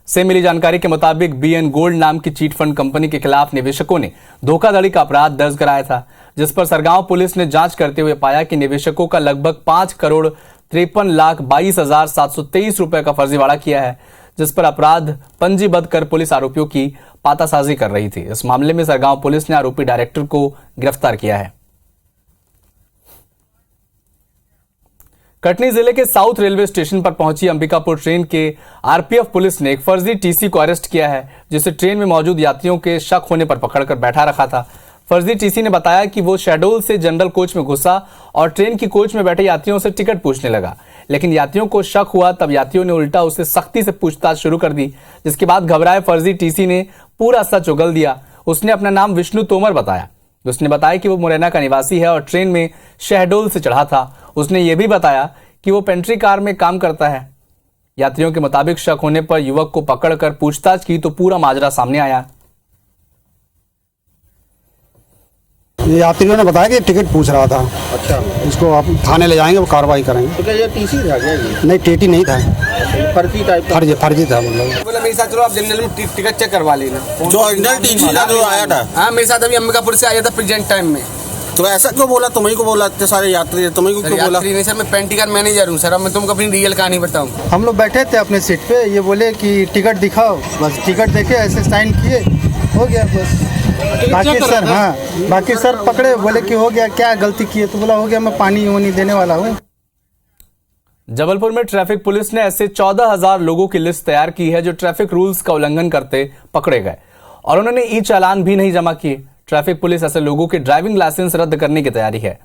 Speaker 1: से मिली जानकारी के मुताबिक BN गोल्ड नाम की चीट फंड कंपनी के खिलाफ निवेशकों ने धोखाधड़ी का अपराध दर्ज कराया था, जिस पर सरगांव पुलिस ने जांच करते हुए पाया कि निवेशकों का लगभग 5,53,22,723 रुपए का फर्जीवाड़ा किया है, जिस पर अपराध पंजीबद्ध कर पुलिस आरोपियों की पातासाजी कर रही थी। इस मामले में सरगांव पुलिस ने आरोपी डायरेक्टर को गिरफ्तार किया है। कटनी जिले के साउथ रेलवे स्टेशन पर पहुंची अंबिकापुर ट्रेन के RPF पुलिस ने एक फर्जी TC को अरेस्ट किया है, जिसे ट्रेन में मौजूद यात्रियों के शक होने पर पकड़कर बैठा रखा था। फर्जी TC ने बताया कि वो शेड्यूल से जनरल कोच में घुसा और ट्रेन की कोच में बैठे यात्रियों से टिकट पूछने लगा, लेकिन यात्रियों को शक हुआ। तब यात्रियों ने उल्टा उसे सख्ती से पूछताछ शुरू कर दी, जिसके बाद घबराए फर्जी TC ने पूरा सच उगल दिया। उसने अपना नाम विष्णु तोमर बताया उसने बताया कि वो मुरैना का निवासी है और ट्रेन में शहडोल से चढ़ा था। उसने ये भी बताया कि वो पेंट्री कार में काम करता है। यात्रियों के मुताबिक शक होने पर युवक को पकड़कर पूछताछ की तो पूरा माजरा सामने आया।
Speaker 7: यात्रियों ने बताया कि टिकट पूछ रहा था। अच्छा, इसको आप थाने ले जाएंगे, वो कार्रवाई करेंगे।
Speaker 8: तो क्या ये टीसी था क्या ये?
Speaker 7: नहीं, टीटी नहीं था,
Speaker 8: फर्जी टाइप का।
Speaker 7: फर्जी था मतलब।
Speaker 8: बोला मेरे साथ चलो आप जनरल में टिकट चेक करवा लेना।
Speaker 7: जो ओरिजिनल टीटी था जो आया था।
Speaker 8: हाँ, मेरे साथ अभी अंबिकापुर से आया था प्रेजेंट टाइम में।
Speaker 7: तो ऐसा क्यों बोला? तुम्हीं को बोला? इतने सारे यात्री तुम्हीं को क्यों बोला?
Speaker 8: नहीं सर, मैं पेंट्री कार मैनेजर हूँ सर। अब मैं तुमको अपनी रियल कहानी बताऊँ।
Speaker 7: हम लोग बैठे थे अपने सीट पे, ये बोले कि टिकट दिखाओ। बस टिकट देखे, ऐसे साइन किए, हो गया बस। बाकी सर, हाँ बाकी सर पकड़े, बोले कि हो गया, क्या गलती की है? तो बोला हो गया, मैं पानी वानी देने वाला हूँ।
Speaker 1: जबलपुर में ट्रैफिक पुलिस ने ऐसे 14,000 लोगों की लिस्ट तैयार की है जो ट्रैफिक रूल्स का उल्लंघन करते पकड़े गए और उन्होंने ई चालान भी नहीं जमा किए। ट्रैफिक पुलिस ऐसे लोगों के ड्राइविंग लाइसेंस रद्द करने की तैयारी है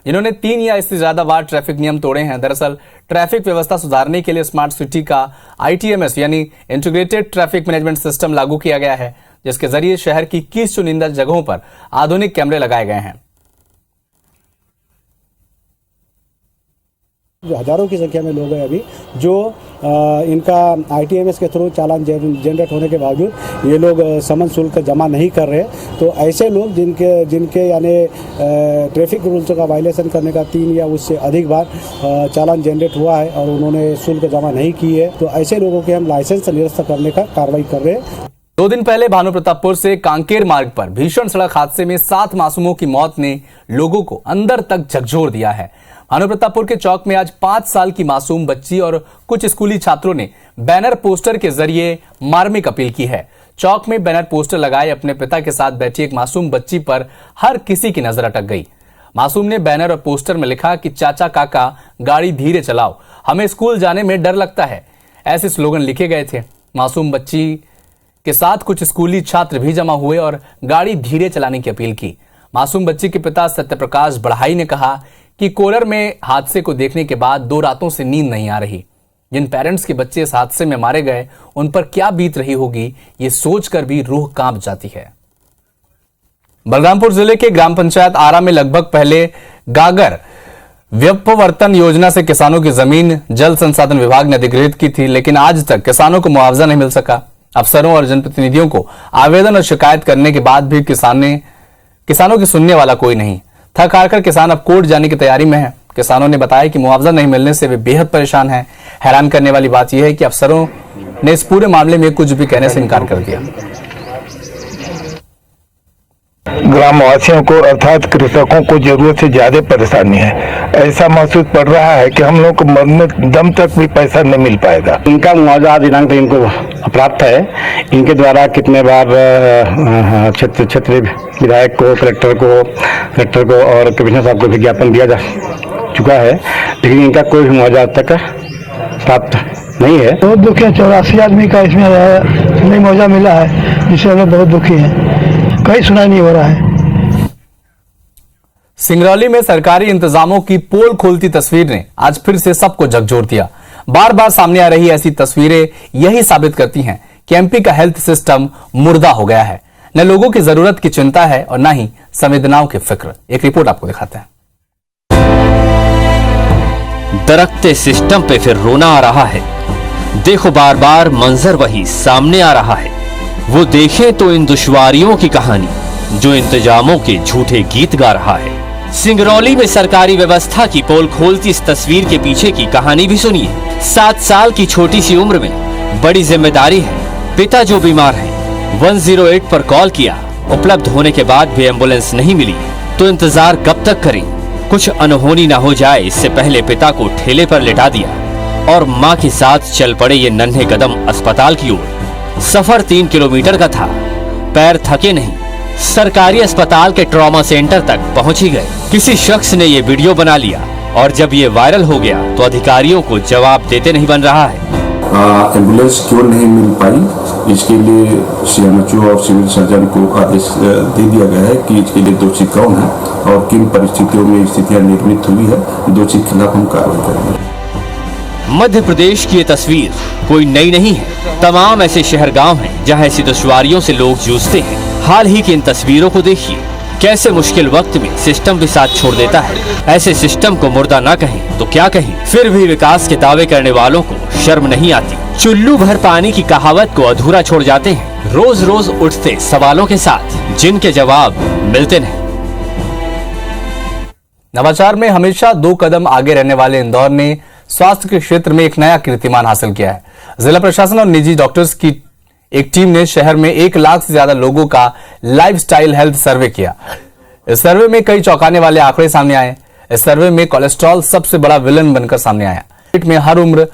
Speaker 1: जिन्होंने 3 या इससे ज्यादा बार ट्रैफिक नियम तोड़े हैं। दरअसल ट्रैफिक व्यवस्था सुधारने के लिए स्मार्ट सिटी का ITMS यानी इंटीग्रेटेड ट्रैफिक मैनेजमेंट सिस्टम लागू किया गया है, जिसके जरिए शहर की 21 चुनिंदा जगहों पर आधुनिक कैमरे लगाए गए हैं।
Speaker 7: हजारों की संख्या में लोग हैं अभी जो इनका ITMS के थ्रू चालान जनरेट होने के बावजूद ये लोग समन शुल्क जमा नहीं कर रहे। तो ऐसे लोग जिनके यानी ट्रैफिक रूल्स का वायलेशन करने का 3 या उससे अधिक बार चालान जनरेट हुआ है और उन्होंने शुल्क जमा नहीं की है, तो ऐसे लोगों के हम लाइसेंस निरस्त करने का कार्रवाई कर रहे हैं।
Speaker 1: 2 दिन पहले भानुप्रतापपुर से कांकेर मार्ग पर भीषण सड़क हादसे में 7 मासूमों की मौत ने लोगों को अंदर तक झकझोर दिया है। भानुप्रतापपुर के चौक में आज 5 साल की मासूम बच्ची और कुछ स्कूली छात्रों ने बैनर पोस्टर के जरिए मार्मिक अपील की है। चौक में बैनर पोस्टर लगाए अपने पिता के साथ बैठी एक मासूम बच्ची पर हर किसी की नजर अटक गई। मासूम ने बैनर और पोस्टर में लिखा कि चाचा काका गाड़ी धीरे चलाओ, हमें स्कूल जाने में डर लगता है। ऐसे स्लोगन लिखे गए थे। मासूम बच्ची के साथ कुछ स्कूली छात्र भी जमा हुए और गाड़ी धीरे चलाने की अपील की। मासूम बच्ची के पिता सत्यप्रकाश बढ़ाई ने कहा कि कोलर में हादसे को देखने के बाद 2 रातों से नींद नहीं आ रही। जिन पेरेंट्स के बच्चे इस हादसे में मारे गए उन पर क्या बीत रही होगी, ये सोचकर भी रूह कांप जाती है। बलरामपुर जिले के ग्राम पंचायत आरा में लगभग पहले गागर व्यपवर्तन योजना से किसानों की जमीन जल संसाधन विभाग ने अधिग्रहित की थी, लेकिन आज तक किसानों को मुआवजा नहीं मिल सका। अफसरों और जनप्रतिनिधियों को आवेदन और शिकायत करने के बाद भी किसानों की सुनने वाला कोई नहीं। थक हारकर किसान अब कोर्ट जाने की तैयारी में है। किसानों ने बताया कि मुआवजा नहीं मिलने से वे बेहद परेशान हैं। हैरान करने वाली बात यह है कि अफसरों ने इस पूरे मामले में कुछ भी कहने से इनकार कर दिया।
Speaker 9: ग्रामवासियों को अर्थात कृषकों को जरूरत से ज्यादा परेशानी है। ऐसा महसूस पड़ रहा है कि हम लोग को मरने दम तक भी पैसा नहीं मिल पाएगा।
Speaker 10: इनका मुआवजा दिनांक इनको प्राप्त है। इनके द्वारा कितने बार क्षेत्रीय विधायक को, कलेक्टर को और कमिश्नर साहब को विज्ञापन दिया जा चुका है, लेकिन इनका कोई भी मुआवजा अब तक प्राप्त नहीं है।
Speaker 11: बहुत दुखी है। 84 आदमी का इसमें नहीं मुआवजा मिला है, जिससे हम लोग बहुत दुखी हैं। कहीं सुनाई नहीं हो रहा है।
Speaker 1: सिंगरौली में सरकारी इंतजामों की पोल खोलती तस्वीर ने आज फिर से सबको झकझोर दिया। बार बार सामने आ रही ऐसी तस्वीरें यही साबित करती हैं कि एमपी का हेल्थ सिस्टम मुर्दा हो गया है। न लोगों की जरूरत की चिंता है और न ही संवेदनाओं की फिक्र। एक रिपोर्ट आपको दिखाते हैं।
Speaker 26: दरकते सिस्टम पे फिर रोना आ रहा है। देखो बार बार मंजर वही सामने आ रहा है। वो देखें तो इन दुश्वारियों की कहानी जो इंतजामों के झूठे गीत गा रहा है। सिंगरौली में सरकारी व्यवस्था की पोल खोलती इस तस्वीर के पीछे की कहानी भी सुनिए। 7 साल की छोटी सी उम्र में बड़ी जिम्मेदारी है। पिता जो बीमार है, 108 पर कॉल किया, उपलब्ध होने के बाद भी एम्बुलेंस नहीं मिली तो इंतजार कब तक करें। कुछ अनहोनी न हो जाए इससे पहले पिता को ठेले पर लेटा दिया और मां के साथ चल पड़े ये नन्हे कदम अस्पताल की ओर। सफर 3 किलोमीटर का था। पैर थके नहीं, सरकारी अस्पताल के ट्रॉमा सेंटर तक पहुंच ही गए। किसी शख्स ने ये वीडियो बना लिया और जब ये वायरल हो गया तो अधिकारियों को जवाब देते नहीं बन रहा है।
Speaker 27: एम्बुलेंस क्यों नहीं मिल पाई, इसके लिए CMHO और सिविल सर्जन को आदेश दे दिया गया है कि इसके लिए दोषी कौन है और किन परिस्थितियों में स्थितियां निर्मित हुई है। दोषी के खिलाफ हम कार्रवाई करेंगे।
Speaker 26: मध्य प्रदेश की ये तस्वीर कोई नई नहीं है। तमाम ऐसे शहर गांव हैं जहां ऐसी दुश्वारियों से लोग जूझते हैं। हाल ही की इन तस्वीरों को देखिए। कैसे मुश्किल वक्त में सिस्टम भी साथ छोड़ देता है। ऐसे सिस्टम को मुर्दा ना कहें तो क्या कहें। फिर भी विकास के दावे करने वालों को शर्म नहीं आती। चुल्लू भर पानी की कहावत को अधूरा छोड़ जाते हैं, रोज रोज उठते सवालों के साथ जिनके जवाब मिलते नहीं।
Speaker 1: नवाचार में हमेशा 2 कदम आगे रहने वाले इंदौर ने स्वास्थ्य के क्षेत्र में एक नया कीर्तिमान हासिल किया है। जिला प्रशासन और निजी डॉक्टर्स की एक टीम ने शहर में 1 लाख से ज्यादा लोगों का लाइफस्टाइल हेल्थ सर्वे किया। इस सर्वे में कई चौंकाने वाले आंकड़े सामने आए। इस सर्वे में कोलेस्ट्रॉल सबसे बड़ा विलन बनकर सामने आया। पेट में हर उम्र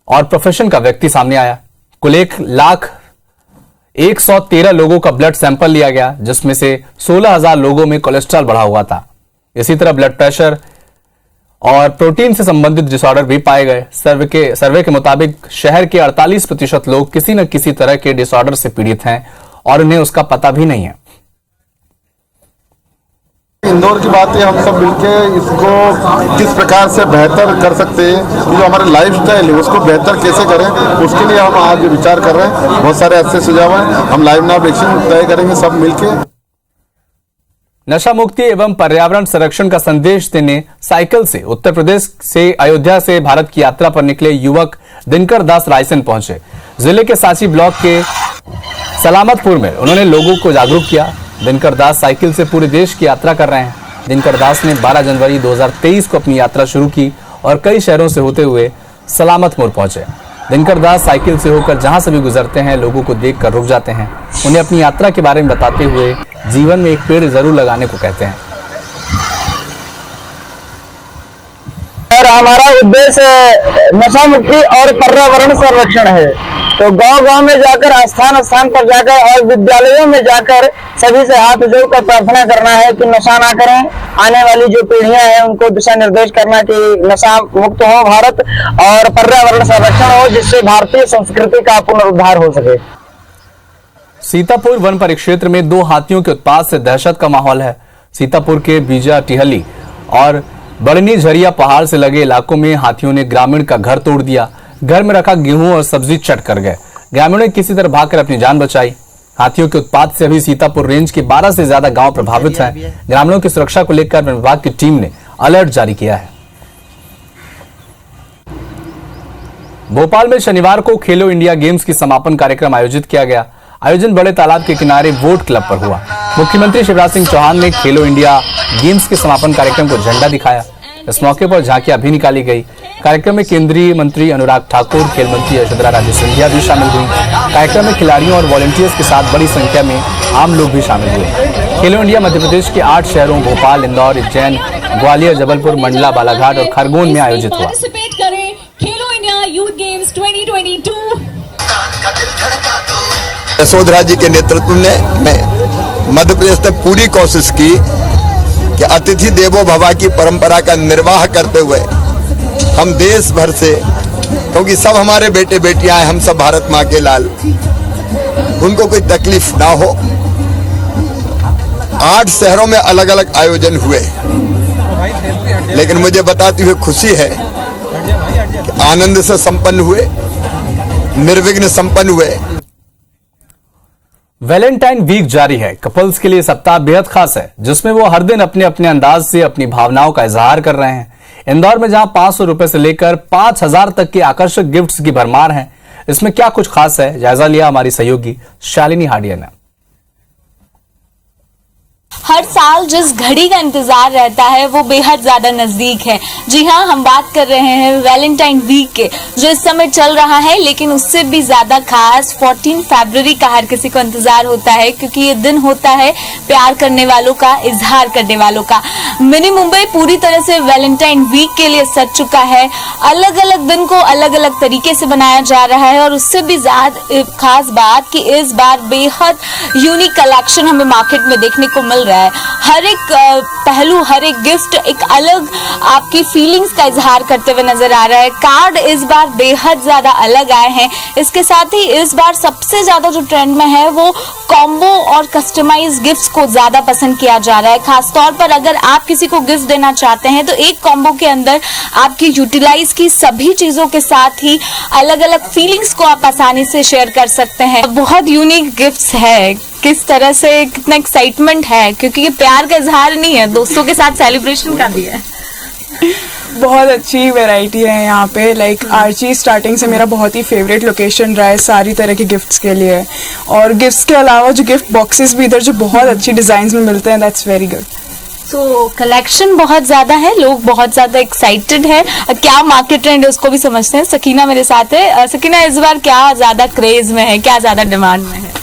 Speaker 1: और प्रोफेशन का व्यक्ति सामने आया। कुल 1,113 लोगों का ब्लड सैंपल लिया गया, जिसमें से 16,000 लोगों में कोलेस्ट्रॉल बढ़ा हुआ था। इसी तरह ब्लड प्रेशर और प्रोटीन से संबंधित डिसऑर्डर भी पाए गए। सर्वे के मुताबिक शहर के 48% लोग किसी न किसी तरह के डिसऑर्डर से पीड़ित हैं और उन्हें उसका पता भी नहीं है।
Speaker 6: इंदौर की बात है, हम सब मिलके इसको किस प्रकार से बेहतर कर सकते हैं, जो हमारे लाइफस्टाइल है उसको बेहतर कैसे करें, उसके लिए हम आज विचार कर रहे हैं। बहुत सारे अच्छे सुझाव हैं, हम लाइव नाम एक्शन तय करेंगे सब मिलके।
Speaker 1: नशा मुक्ति एवं पर्यावरण संरक्षण का संदेश देने साइकिल से उत्तर प्रदेश से अयोध्या से भारत की यात्रा पर निकले युवक दिनकर दास रायसेन पहुंचे। जिले के सांची ब्लॉक के सलामतपुर में उन्होंने लोगों को जागरूक किया। दिनकर दास साइकिल से पूरे देश की यात्रा कर रहे हैं। दिनकर दास ने 12 जनवरी 2023 को अपनी यात्रा शुरू की और कई शहरों से होते हुए सलामतपुर पहुंचे। दिनकर दास साइकिल से होकर जहां से भी गुजरते हैं लोगों को देखकर रुक जाते हैं। उन्हें अपनी यात्रा के बारे में बताते हुए जीवन में एक पेड़ जरूर लगाने को कहते हैं।
Speaker 12: और हमारा उद्देश्य नशा मुक्ति और पर्यावरण संरक्षण है। तो गांव-गांव में जाकर स्थान पर जाकर और विद्यालयों में जाकर सभी से हाथ जोड़कर प्रार्थना करना है कि नशा ना करें। आने वाली जो पीढ़ियां हैं उनको दिशा निर्देश करना कि नशा मुक्त हो भारत और पर्यावरण संरक्षण हो, जिससे भारतीय संस्कृति का पुनरुद्धार हो सके।
Speaker 1: सीतापुर वन परिक्षेत्र में 2 हाथियों के उत्पात से दहशत का माहौल है। सीतापुर के बीजा टिहली और बड़नी झरिया पहाड़ से लगे इलाकों में हाथियों ने ग्रामीण का घर तोड़ दिया। घर में रखा गेहूं और सब्जी चट कर गए। ग्रामीणों ने किसी तरह भागकर अपनी जान बचाई। हाथियों के उत्पात से अभी सीतापुर रेंज के 12 से ज्यादा गांव प्रभावित हैं। ग्रामीणों की सुरक्षा को लेकर वन विभाग की टीम ने अलर्ट जारी किया है। भोपाल में शनिवार को खेलो इंडिया गेम्स की समापन कार्यक्रम आयोजित किया गया। आयोजन बड़े तालाब के किनारे वोट क्लब पर हुआ। मुख्यमंत्री शिवराज सिंह चौहान ने खेलो इंडिया गेम्स के समापन कार्यक्रम को झंडा दिखाया। इस मौके पर झांकियां भी निकाली गई। कार्यक्रम में केंद्रीय मंत्री अनुराग ठाकुर, खेल मंत्री यशोधरा राजे सिंधिया भी शामिल हुई। कार्यक्रम में खिलाड़ियों और वॉलंटियर्स के साथ बड़ी संख्या में आम लोग भी शामिल हुए। खेलो इंडिया मध्य प्रदेश के 8 शहरों भोपाल, इंदौर, उज्जैन, ग्वालियर, जबलपुर, मंडला, बालाघाट और खरगोन में आयोजित हुआ।
Speaker 13: खेलो इंडिया यूथ गेम्स 2022।
Speaker 16: यशोधरा जी के नेतृत्व में मध्य प्रदेश ने पूरी कोशिश की कि अतिथि देवो भव की परंपरा का निर्वाह करते हुए हम देश भर से, क्योंकि सब हमारे बेटे बेटियां हैं, हम सब भारत माँ के लाल, उनको कोई तकलीफ ना हो। 8 शहरों में अलग अलग आयोजन हुए, लेकिन मुझे बताते हुए खुशी है कि आनंद से संपन्न हुए, निर्विघ्न संपन्न हुए।
Speaker 1: वैलेंटाइन वीक जारी है। कपल्स के लिए सप्ताह बेहद खास है, जिसमें वो हर दिन अपने अपने अंदाज से अपनी भावनाओं का इजहार कर रहे हैं। इंदौर में जहां 500 रुपए से लेकर 5000 तक के आकर्षक गिफ्ट्स की भरमार है, इसमें क्या कुछ खास है, जायजा लिया हमारी सहयोगी शालिनी हाडिया ने।
Speaker 17: हर साल जिस घड़ी का इंतजार रहता है वो बेहद ज्यादा नजदीक है। जी हाँ, हम बात कर रहे हैं वैलेंटाइन वीक के, जो इस समय चल रहा है, लेकिन उससे भी ज्यादा खास 14 फरवरी का हर किसी को इंतजार होता है, क्योंकि ये दिन होता है प्यार करने वालों का, इजहार करने वालों का। मिनी मुंबई पूरी तरह से वैलेंटाइन वीक के लिए सज चुका है। अलग अलग दिन को अलग अलग तरीके से बनाया जा रहा है, और उससे भी ज्यादा खास बात कि इस बार बेहद यूनिक कलेक्शन हमें मार्केट में देखने को मिल रहा है। हर एक पहलू, हर एक गिफ्ट एक अलग आपकी फीलिंग्स का इजहार करते हुए नजर आ रहा है। कार्ड इस बार बेहद ज्यादा अलग आए हैं। इसके साथ ही इस बार सबसे ज्यादा जो ट्रेंड में है वो कॉम्बो और कस्टमाइज गिफ्ट्स को ज्यादा पसंद किया जा रहा है। खासतौर पर अगर आप किसी को गिफ्ट देना चाहते हैं तो एक कॉम्बो के अंदर आपकी यूटिलाइज की सभी चीजों के साथ ही अलग अलग फीलिंग्स को आप आसानी से शेयर कर सकते हैं। बहुत यूनिक गिफ्ट्स है। किस तरह से कितना एक्साइटमेंट है, क्योंकि ये प्यार का इजहार नहीं है, दोस्तों के साथ सेलिब्रेशन का भी है।
Speaker 18: बहुत अच्छी वैरायटी है यहाँ पे। लाइक आर्ची स्टार्टिंग से मेरा बहुत ही फेवरेट लोकेशन रहा है सारी तरह के गिफ्ट्स के लिए, और गिफ्ट्स के अलावा जो गिफ्ट बॉक्सेस भी इधर जो बहुत अच्छी डिजाइन में मिलते हैं, दैट्स वेरी गुड।
Speaker 17: तो कलेक्शन बहुत ज्यादा है, लोग बहुत ज्यादा एक्साइटेड है। क्या मार्केट ट्रेंड है उसको भी समझते हैं। सकीना मेरे साथ है। सकीना, इस बार क्या ज्यादा क्रेज में है, क्या ज्यादा डिमांड में है?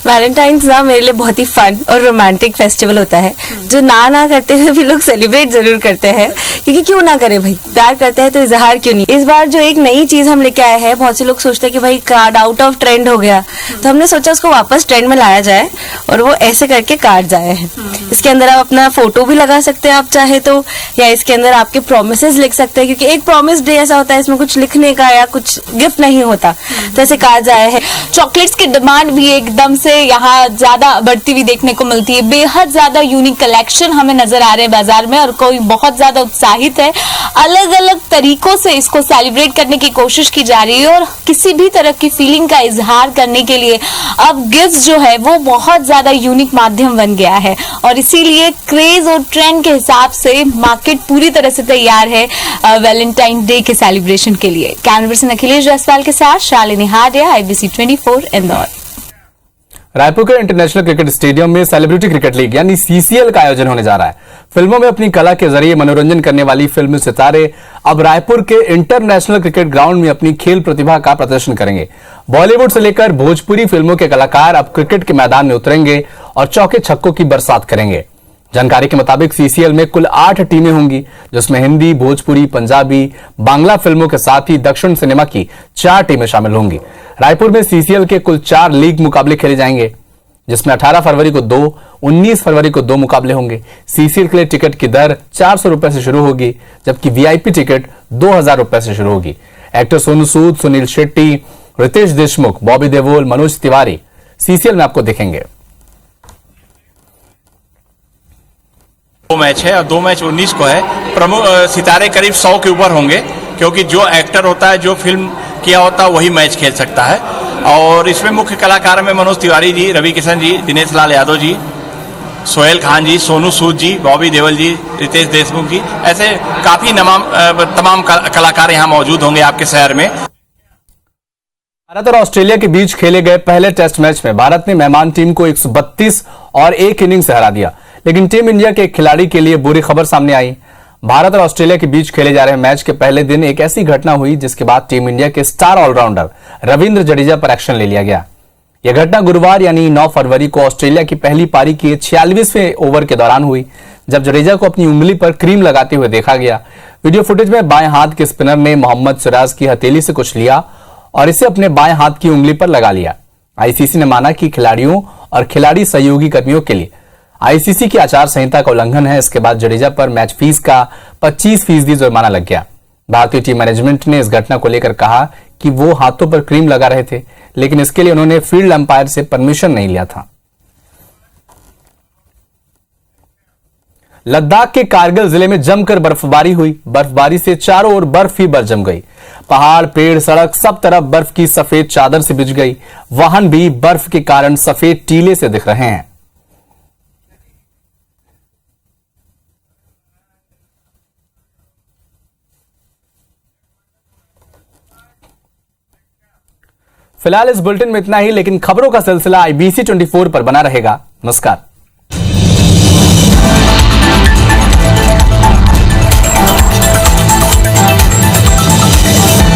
Speaker 19: वैलेंटाइंस ना मेरे लिए बहुत ही फन और रोमांटिक फेस्टिवल होता है, जो ना करते हुए भी लोग सेलिब्रेट जरूर करते हैं, क्योंकि क्यों ना करे भाई, प्यार करते हैं तो इजहार क्यों नहीं। इस बार जो एक नई चीज हम लेके आए हैं, बहुत से लोग सोचते हैं कि भाई कार्ड आउट ऑफ ट्रेंड हो गया, तो हमने सोचा उसको वापस ट्रेंड में लाया जाए और वो ऐसे करके कार्ड आए हैं। इसके अंदर आप अपना फोटो भी लगा सकते हैं आप चाहे तो, या इसके अंदर आपके प्रोमिसेस लिख सकते हैं, क्योंकि एक प्रॉमिस डे ऐसा होता है इसमें कुछ लिखने का या कुछ गिफ्ट नहीं होता, तो ऐसे कार्ड आए हैं। चॉकलेट्स की डिमांड भी एकदम से यहाँ ज्यादा बढ़ती हुई देखने को मिलती है। बेहद ज्यादा यूनिक कलेक्शन हमें नजर आ रहे हैं बाजार में, और कोई बहुत ज्यादा उत्साहित है। अलग अलग तरीकों से इसको सेलिब्रेट करने की कोशिश की जा रही है, और किसी भी तरह की फीलिंग का इजहार करने के लिए अब गिफ्ट्स जो है वो बहुत ज्यादा यूनिक माध्यम बन गया है, और इसीलिए क्रेज और ट्रेंड के हिसाब से मार्केट पूरी तरह से तैयार है वैलेंटाइन डे के सेलिब्रेशन के लिए। कैमरा पर्सन अखिलेश जायसवाल के साथ शालिनी हाडिया, IBC 24 इंदौर।
Speaker 1: रायपुर के इंटरनेशनल क्रिकेट स्टेडियम में सेलिब्रिटी क्रिकेट लीग यानी CCL का आयोजन होने जा रहा है। फिल्मों में अपनी कला के जरिए मनोरंजन करने वाली फिल्मी सितारे अब रायपुर के इंटरनेशनल क्रिकेट ग्राउंड में अपनी खेल प्रतिभा का प्रदर्शन करेंगे। बॉलीवुड से लेकर भोजपुरी फिल्मों के कलाकार अब क्रिकेट के मैदान में उतरेंगे और चौके छक्कों की बरसात करेंगे। जानकारी के मुताबिक CCL में कुल 8 टीमें होंगी, जिसमें हिंदी, भोजपुरी, पंजाबी, बांग्ला फिल्मों के साथ ही दक्षिण सिनेमा की 4 टीमें शामिल होंगी। रायपुर में CCL के कुल 4 लीग मुकाबले खेले जाएंगे, जिसमें 18 फरवरी को 2, 19 फरवरी को 2 मुकाबले होंगे। CCL के लिए टिकट की दर 400 रुपए से शुरू होगी, जबकि VIP टिकट 2000 रुपए से शुरू होगी। एक्टर सोनू सूद, सुनील शेट्टी, रितेश देशमुख, बॉबी देओल, मनोज तिवारी CCL में आपको दिखेंगे।
Speaker 20: 2 मैच है और 2 मैच 19 को है। प्रमुख सितारे करीब 100 के ऊपर होंगे, क्योंकि जो एक्टर होता है, जो फिल्म किया होता है, वही मैच खेल सकता है। और इसमें मुख्य कलाकार में मनोज तिवारी जी, रवि किशन जी, दिनेश लाल यादव जी, सोहेल खान जी, सोनू सूद जी, बॉबी देओल जी, रितेश देशमुख जी, ऐसे काफी तमाम कलाकार यहाँ मौजूद होंगे आपके शहर में।
Speaker 1: भारत और ऑस्ट्रेलिया के बीच खेले गए पहले टेस्ट मैच में भारत ने मेहमान टीम को 132 और 1 इनिंग से हरा दिया, लेकिन टीम इंडिया के एक खिलाड़ी के लिए बुरी खबर सामने आई। भारत और ऑस्ट्रेलिया के बीच खेले जा रहे मैच के पहले दिन एक ऐसी घटना हुई जिसके बाद टीम इंडिया के स्टार ऑलराउंडर रविंद्र जडेजा पर एक्शन ले लिया गया। यह घटना गुरुवार यानी 9 फरवरी को ऑस्ट्रेलिया की पहली पारी के 46वें ओवर के दौरान हुई, जब जडेजा को अपनी उंगली पर क्रीम लगाते हुए देखा गया। वीडियो फुटेज में बाएं हाथ के स्पिनर ने मोहम्मद सिराज की हथेली से कुछ लिया और इसे अपने बाएं हाथ की उंगली पर लगा लिया। ICC ने माना कि खिलाड़ियों और खिलाड़ी सहयोगी कर्मियों के लिए ICC की आचार संहिता का उल्लंघन है। इसके बाद जडेजा पर मैच फीस का 25% जुर्माना लग गया। भारतीय टीम मैनेजमेंट ने इस घटना को लेकर कहा कि वो हाथों पर क्रीम लगा रहे थे, लेकिन इसके लिए उन्होंने फील्ड अंपायर से परमिशन नहीं लिया था। लद्दाख के कारगिल जिले में जमकर बर्फबारी हुई। बर्फबारी से चारों ओर बर्फ ही बर्फ जम गई। पहाड़, पेड़, सड़क सब तरफ बर्फ की सफेद चादर से बिछ गई। वाहन भी बर्फ के कारण सफेद टीले से दिख रहे हैं। फिलहाल इस बुलेटिन में इतना ही, लेकिन खबरों का सिलसिला IBC 24 पर बना रहेगा। नमस्कार।